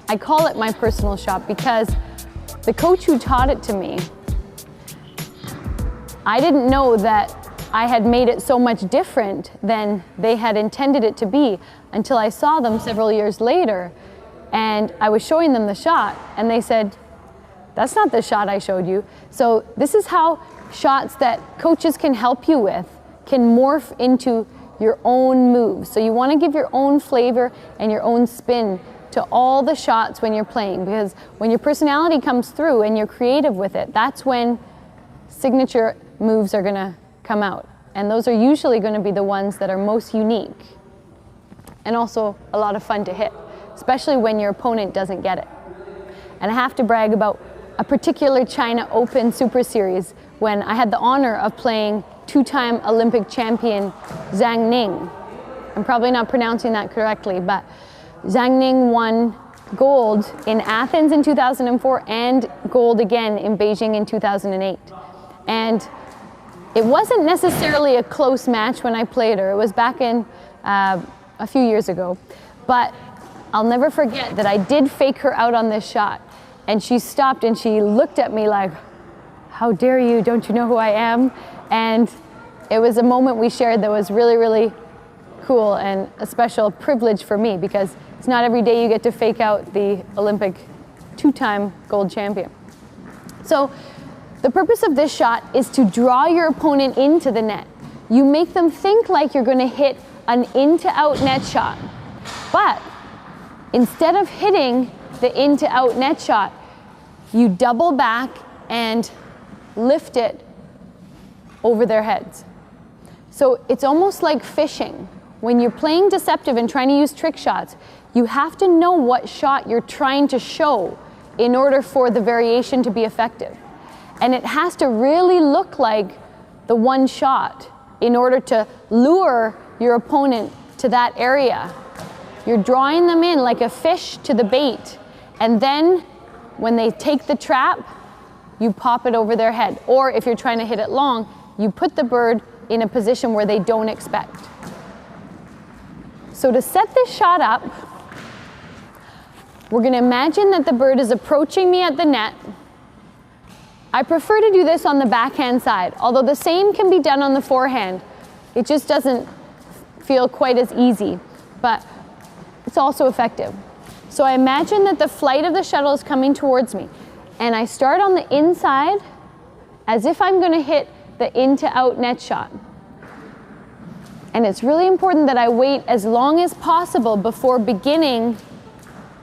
I call it my personal shot because the coach who taught it to me, I didn't know that I had made it so much different than they had intended it to be until I saw them several years later and I was showing them the shot and they said, "That's not the shot I showed you." So this is how shots that coaches can help you with can morph into your own moves. So you want to give your own flavor and your own spin to all the shots when you're playing, because when your personality comes through and you're creative with it, that's when signature moves are going to come out. And those are usually going to be the ones that are most unique and also a lot of fun to hit, especially when your opponent doesn't get it. And I have to brag about a particular China Open Super Series when I had the honor of playing two-time Olympic champion Zhang Ning. I'm probably not pronouncing that correctly, but Zhang Ning won gold in Athens in 2004 and gold again in Beijing in 2008. And it wasn't necessarily a close match when I played her. It was back in a few years ago. But I'll never forget that I did fake her out on this shot. And she stopped and she looked at me like, "How dare you? Don't you know who I am?" And it was a moment we shared that was really, really cool and a special privilege for me, because it's not every day you get to fake out the Olympic two-time gold champion. So the purpose of this shot is to draw your opponent into the net. You make them think like you're going to hit an in-to-out net shot. But instead of hitting the in-to-out net shot, you double back and lift it over their heads. So it's almost like fishing. When you're playing deceptive and trying to use trick shots, you have to know what shot you're trying to show in order for the variation to be effective. And it has to really look like the one shot in order to lure your opponent to that area. You're drawing them in like a fish to the bait. And then when they take the trap, you pop it over their head. Or if you're trying to hit it long, you put the bird in a position where they don't expect. So to set this shot up, we're going to imagine that the bird is approaching me at the net. I prefer to do this on the backhand side, although the same can be done on the forehand. It just doesn't feel quite as easy, but it's also effective. So I imagine that the flight of the shuttle is coming towards me, and I start on the inside as if I'm going to hit the in-to-out net shot. And it's really important that I wait as long as possible before beginning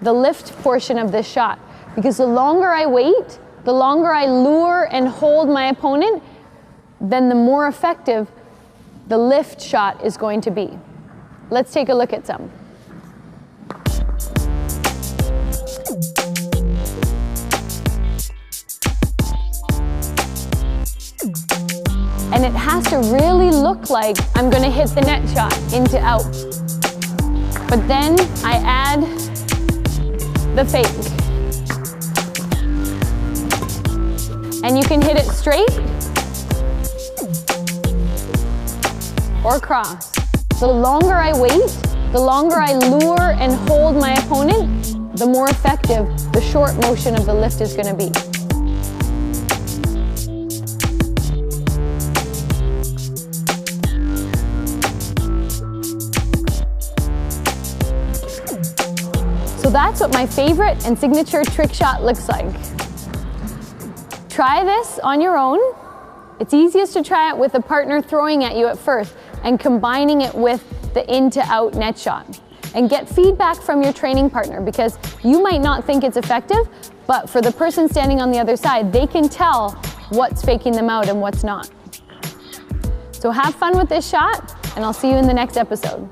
the lift portion of this shot, because the longer I wait, the longer I lure and hold my opponent, then the more effective the lift shot is going to be. Let's take a look at some. And it has to really look like I'm going to hit the net shot into out. But then I add the fake. And you can hit it straight or cross. The longer I wait, the longer I lure and hold my opponent, the more effective the short motion of the lift is going to be. So that's what my favorite and signature trick shot looks like. Try this on your own. It's easiest to try it with a partner throwing at you at first and combining it with the in-to-out net shot. And get feedback from your training partner, because you might not think it's effective, but for the person standing on the other side, they can tell what's faking them out and what's not. So have fun with this shot, and I'll see you in the next episode.